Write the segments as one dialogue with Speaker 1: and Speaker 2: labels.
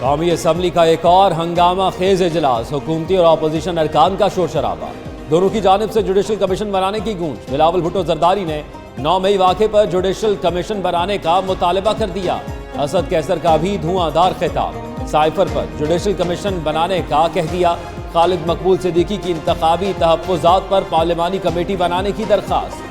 Speaker 1: कौमी असम्बली का एक और हंगामा खेज इजलास, हुकूमती और अपोजिशन अरकान का शोर शराबा। दोनों की जानिब से जुडिशल कमीशन बनाने की गूंज। बिलावल भुट्टो जरदारी ने 9 मई वाक़े पर जुडिशल कमीशन बनाने का मुतालबा कर दिया। असद कैसर का भी धुआंधार खिताब, साइफर पर जुडिशल कमीशन बनाने का कह दिया। खालिद मकबूल सिद्दीकी की इंतखाबी तहफ़्फ़ुज़ात पर पार्लिमानी कमेटी बनाने की दरख्वास्त।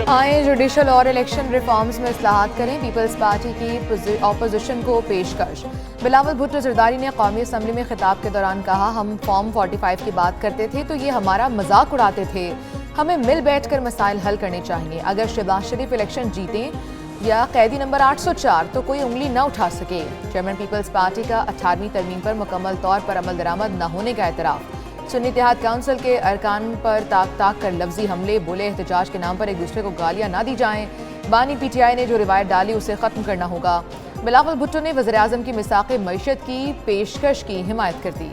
Speaker 2: आए जुडिशल और इलेक्शन रिफॉर्म्स में इस्लाहात करें, पीपल्स पार्टी की अपोजिशन को पेशकश। बिलावल भुट्टो जरदारी ने कौमी असम्बली में खिताब के दौरान कहा, हम फॉर्म 45 की बात करते थे तो ये हमारा मजाक उड़ाते थे। हमें मिल बैठ कर मसाइल हल करने चाहिए। अगर शहबाज शरीफ इलेक्शन जीतें या कैदी नंबर 804 तो कोई उंगली न उठा सके। चेयरमैन पीपल्स पार्टी का 18वीं तरमीम पर मुकम्मल तौर पर अमल दरामद न होने का एतराफ़। सुन्नी इत्तेहाद काउंसिल के अरकान पर ताक कर लफ्जी हमले, बोले एहतजाज के नाम पर एक दूसरे को गालियां ना दी जाएं। बानी पीटीआई ने जो रिवायत डाली उसे ख़त्म करना होगा। बिलावल भुट्टो ने वज़ीर आज़म की मिसाक़ मईशत की पेशकश की हिमायत कर दी।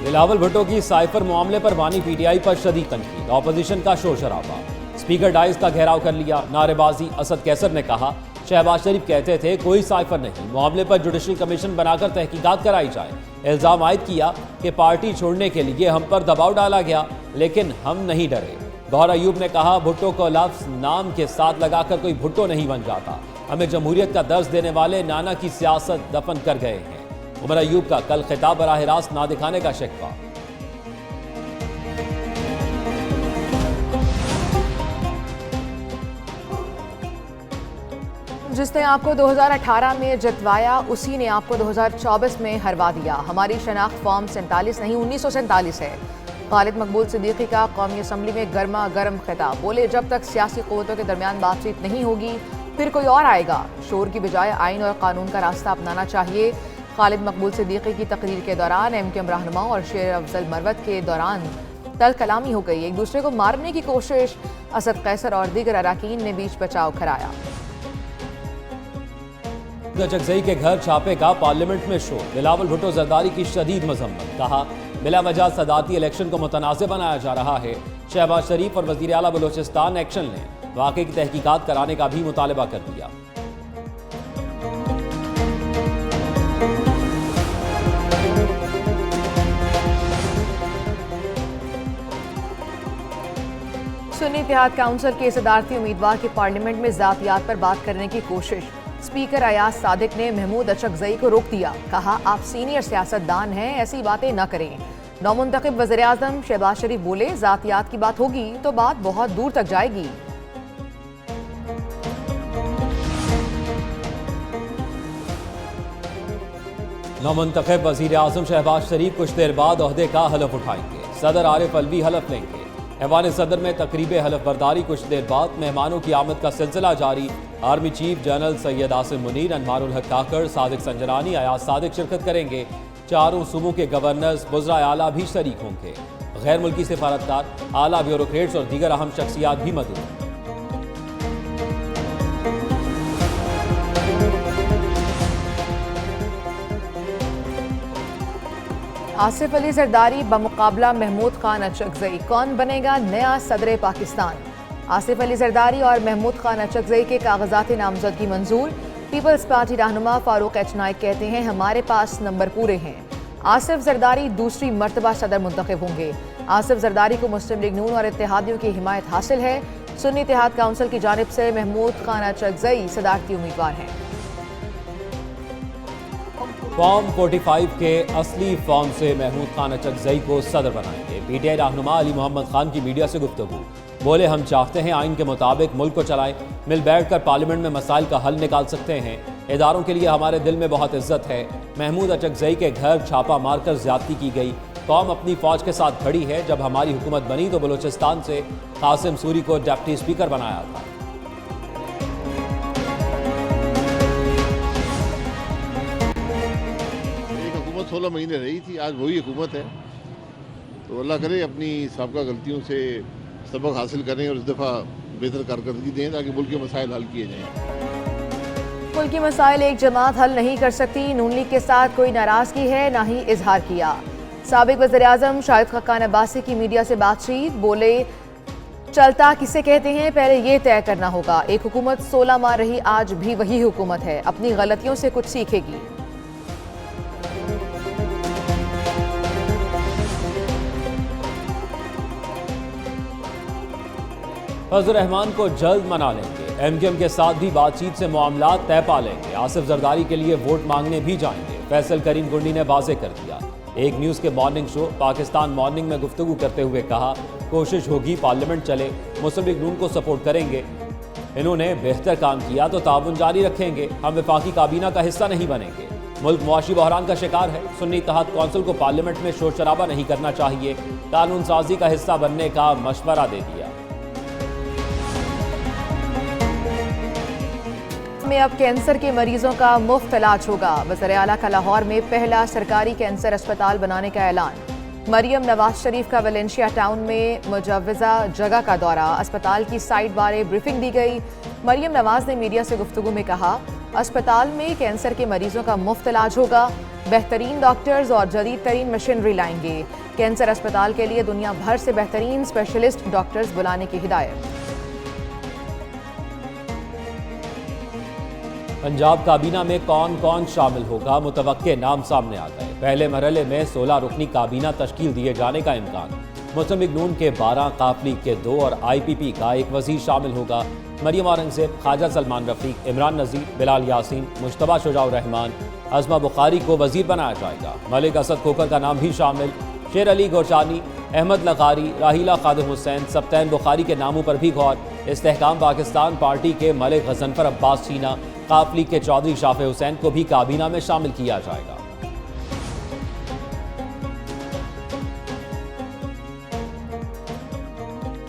Speaker 1: बिलावल भुट्टो की साइफर मामले पर बानी पीटीआई पर शदीद तनकीद, अपोजिशन का शोर शराबा। स्पीकर डाइस का घेराव कर लिया, नारेबाजी। असद कैसर ने कहा, शहबाज शरीफ कहते थे कोई साइफर नहीं, मामले पर जुडिशल कमीशन बनाकर तहकीकात कराई जाए। इल्ज़ाम आयद किया कि पार्टी छोड़ने के लिए हम पर दबाव डाला गया, लेकिन हम नहीं डरे। गौहर अयूब ने कहा, भुट्टो को लफ्ज़ नाम के साथ लगाकर कोई भुट्टो नहीं बन जाता। हमें जमहूरियत का दर्ज देने वाले नाना की सियासत दफन कर गए हैं। उमर अयूब का कल खिताब बराह रास्त ना दिखाने का शिकवा।
Speaker 2: जिसने आपको 2018 में जितवाया उसी ने आपको 2024 में हरवा दिया। हमारी शनाख्त फॉर्म 47 नहीं 1947 है। खालिद मकबूल सिद्दीकी का कौमी असम्बली में गर्मा गर्म खिताब, बोले जब तक सियासी क़ुव्वतों के दरमियान बातचीत नहीं होगी फिर कोई और आएगा। शोर की बजाय आइन और कानून का रास्ता अपनाना चाहिए। खालिद मकबूल सिद्दीकी की तकरीर के दौरान MKM रहनुमा और शेर अफजल मरवत के दौरान तल कलामी हो गई, एक दूसरे को मारने की कोशिश। असद कैसर और दीगर अराकीन ने बीच बचाव कराया।
Speaker 1: अचकजई के घर छापे का पार्लियामेंट में शोर, बिलावल भुट्टो जरदारी की शदीद मजम्मत। कहा, बिला वजह सदारती इलेक्शन को मुतनाज़ बनाया जा रहा है। शहबाज शरीफ और वज़ीर आला बलोचिस्तान एक्शन लें, वाक़े की तहकीकात कराने का भी मुतालबा कर दिया।
Speaker 2: सुन्नी इत्तेहाद काउंसिल के सदारती उम्मीदवार की पार्लियामेंट में ज़ातियात पर बात करने की कोशिश। स्पीकर अयाज सादिक ने महमूद अचकजई को रोक दिया। कहा, आप सीनियर सियासतदान हैं, ऐसी बातें न करें। नौमुंतखब वज़ीर आज़म शहबाज शरीफ बोले, ज़ातियात की बात होगी तो बात बहुत दूर तक जाएगी।
Speaker 1: नौमुंतखब वज़ीर आज़म शहबाज शरीफ कुछ देर बाद ओहदे का हलफ उठाएंगे। सदर आरिफ अलवी हलफ लेंगे। ऐवान सदर में तकरीब हलफ बर्दारी कुछ देर बाद। मेहमानों की आमद का सिलसिला जारी। Army chief general Syed Asim Munir, Anwarul हक काकड़, सादिक संजरानी, अयाज सादिक शिरकत करेंगे। चारों सूबों के गवर्नर्स, वज़राए आला भी शरीक होंगे। गैर मुल्की सिफारतकार, आला ब्यूरोक्रेट्स और दीगर अहम शख्सियात भी मौजूद।
Speaker 2: आसिफ अली जरदारी बमुकाबला महमूद खान अचकजई, कौन बनेगा नया सदर पाकिस्तान? आसिफ अली जरदारी और महमूद खान अचकजई के कागजात नामजदगी मंजूर। पीपल्स पार्टी रहनुमा फारूक एच नाइक कहते हैं, हमारे पास नंबर पूरे हैं। आसिफ जरदारी दूसरी मरतबा सदर मुंतखब होंगे। आसिफ जरदारी को मुस्लिम लीग नून और इत्तेहादियों की हिमायत हासिल है। सुन्नी इत्तेहाद काउंसिल की जानिब से महमूद खान अचकजई सदारती उम्मीदवार हैं।
Speaker 1: फॉर्म 45 के असली फॉर्म से महमूद खान अचकजई को सदर बनाएंगे। पीटीआई रहनुमा अली मोहम्मद खान की मीडिया से गुफ्तगू, बोले हम चाहते हैं आइन के मुताबिक मुल्क को चलाएं, मिल बैठ कर पार्लियामेंट में मसाइल का हल निकाल सकते हैं। इदारों के लिए हमारे दिल में बहुत इज्जत है। महमूद अचकजई के घर छापा मारकर ज्यादती की गई। कौम अपनी फौज के साथ खड़ी है। जब हमारी हुकूमत बनी तो बलोचिस्तान से कासिम सूरी को डिप्टी स्पीकर बनाया था।
Speaker 3: 16 महीने रही थी, आज वही हुकूमत है। तो अल्लाह करे अपनी साबका गलतियों से सबक हासिल करें और इस दफ़ा बेहतर कारकर्दगी दें ताकि मुल्क के मसाइल हल किए जाएँ।
Speaker 2: मुल्क के मसाइल एक जमात हल नहीं कर सकती। नून लीग के साथ कोई नाराज़गी है, ना ही इजहार किया। साबिक वज़ीर आज़म शाहिद खक्कान अब्बासी की मीडिया से बातचीत, बोले चलता किसे कहते हैं, पहले ये तय करना होगा। एक हुकूमत 16 माह रही, आज भी वही हुकूमत है, अपनी गलतियों से कुछ सीखेगी।
Speaker 1: फजल रहमान को जल्द मना लेंगे, एमकेएम के साथ भी बातचीत से मामला तय पा लेंगे। आसिफ जरदारी के लिए वोट मांगने भी जाएंगे, फैसल करीम गुंडी ने वाज़ेह कर दिया। एक न्यूज़ के मॉर्निंग शो पाकिस्तान मॉर्निंग में गुफ्तगू करते हुए कहा, कोशिश होगी पार्लियामेंट चले, मुस्लिम लीग नून को सपोर्ट करेंगे। इन्होंने बेहतर काम किया तो ताउन जारी रखेंगे, हम वफाकी काबीना का हिस्सा नहीं बनेंगे। मुल्क मुआशी बहरान का शिकार है, सुन्नी इत्तेहाद कौंसिल को पार्लियामेंट में शोर शराबा नहीं करना चाहिए, कानून साजी का हिस्सा बनने का मशवरा दे दिया।
Speaker 2: में अब कैंसर के मरीजों का मुफ्त इलाज होगा। वज़ीर आला का लाहौर में पहला सरकारी कैंसर अस्पताल बनाने का ऐलान। मरियम नवाज शरीफ का वेलेंशिया टाउन में मुजव्वज़ा जगह का दौरा, अस्पताल की साइट बारे ब्रीफिंग दी गई। मरियम नवाज ने मीडिया से गुफ्तगू में कहा, अस्पताल में कैंसर के मरीजों का मुफ्त इलाज होगा, बेहतरीन डॉक्टर्स और जदीद तरीन मशीनरी लाएंगे। कैंसर अस्पताल के लिए दुनिया भर से बेहतरीन स्पेशलिस्ट डॉक्टर्स बुलाने की हिदायत।
Speaker 1: पंजाब काबीना में कौन कौन शामिल होगा, मुतवक्के नाम सामने आ गए। पहले मरहले में 16 रुकनी काबीना तश्कील दिए जाने का इम्कान। मुस्लिम लीग नून के 12, काफ लीग के 2 और IPP का एक वजीर शामिल होगा। मरियम औरंगजेब, ख्वाजा सलमान रफीक, इमरान नज़ीर, बिलाल यासीन, मुश्तबा शुजाउर रहमान, अज़मा बुखारी को वजीर बनाया जाएगा। मलिक असद खोखर का नाम भी शामिल। शेर अली गोचानी, अहमद लगारी, राहिला खादिम हुसैन, सब्तैन बुखारी के नामों पर भी गौर। इस्तेहकाम पाकिस्तान पार्टी के मलिक गजनफर अब्बास चीना, काफ लीग के चौधरी शाफे हुसैन को भी काबीना में शामिल किया जाएगा।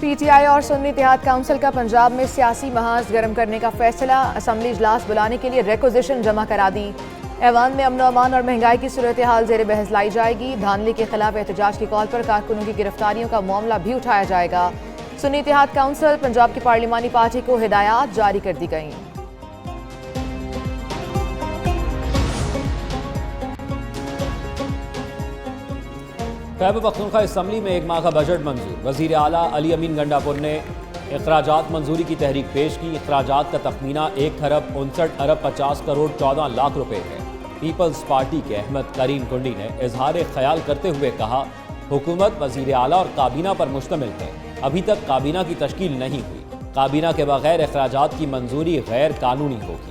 Speaker 2: PTI और सुन्नी इत्तेहाद काउंसिल का पंजाब में सियासी महाज गर्म करने का फैसला। असम्बली इजलास बुलाने के लिए रिक्विजिशन जमा करा दी। ऐवान में अमन अमान और महंगाई की सूरत हाल जेर बहस लाई जाएगी। धांधली के खिलाफ एहतजाज की कॉल पर कारकुनों की गिरफ्तारियों का मामला भी उठाया जाएगा। सुन्नी इत्तेहाद काउंसिल पंजाब की पार्लिमानी पार्टी को हिदायत जारी कर दी गई।
Speaker 1: खैबर पख्तूनख्वा असम्बली में 1 माह का बजट मंजूर। वज़ीर आला अली अमीन गंडापुर ने अखराजात मंजूरी की तहरीक पेश की। अखराजात का तखमीना 1 खरब 59 अरब 50 करोड़ 14 लाख रुपए है। पीपल्स पार्टी के अहमद करीम कुंडी ने इजहार ख्याल करते हुए कहा, हुकूमत वज़ीर आला और काबीना पर मुश्तमिल है, अभी तक काबीना की तश्कील नहीं हुई। काबीना के बगैर अखराजात की मंजूरी गैर कानूनी होगी।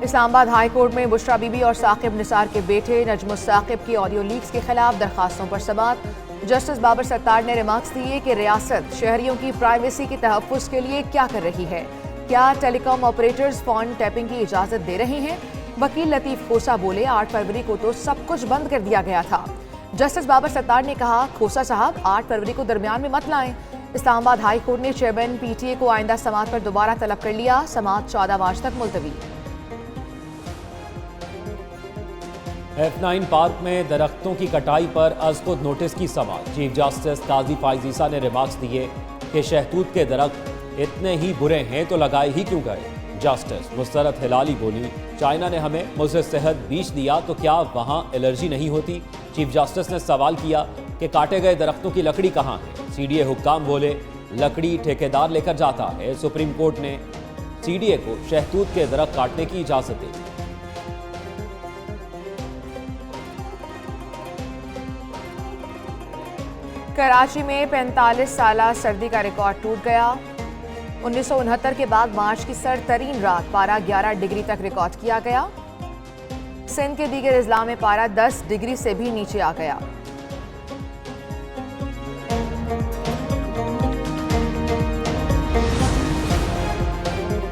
Speaker 2: इस्लामाबाद हाई कोर्ट में बुशरा बीबी और साकिब निसार के बेटे नजमुस साकिब की ऑडियो लीक्स के खिलाफ दरखास्तों पर समाअत। जस्टिस बाबर सत्तार ने रिमार्क्स दिए कि रियासत शहरियों की प्राइवेसी के तहफ़्फ़ुज़ के लिए क्या कर रही है। क्या टेलीकॉम ऑपरेटर्स फ़ोन टैपिंग की इजाज़त दे रहे हैं? वकील लतीफ़ खोसा बोले, 8 फरवरी को तो सब कुछ बंद कर दिया गया था। जस्टिस बाबर सत्तार ने कहा, खोसा साहब 8 फरवरी को दरमियान में मत लाएं। इस्लामाबाद हाई कोर्ट ने चेयरमैन PTA को आइंदा समाअत पर दोबारा तलब कर लिया। समाअत 14 मार्च तक मुलतवी।
Speaker 1: F9 पार्क में दरख्तों की कटाई पर अज़खुद नोटिस की समाअत। चीफ जस्टिस काजी फाइज ईसा ने रिमार्क्स दिए कि शहतूत के दरख्त इतने ही बुरे हैं तो लगाए ही क्यों गए। जस्टिस मुस्तरद हिलाली बोली, चाइना ने हमें मुझे सेहत बीज दिया तो क्या वहाँ एलर्जी नहीं होती। चीफ जस्टिस ने सवाल किया कि काटे गए दरख्तों की लकड़ी कहाँ है। CDA हुक्काम बोले, लकड़ी ठेकेदार लेकर जाता है। सुप्रीम कोर्ट ने CDA को शहतूत के दरख्त काटने की इजाज़त दी।
Speaker 2: कराची में 45 साला सर्दी का रिकॉर्ड टूट गया। 1969 के बाद मार्च की सर्द तरीन रात पारा 11 डिग्री तक रिकॉर्ड किया गया। सिंध के दीगर अजला में पारा 10 डिग्री से भी नीचे आ गया।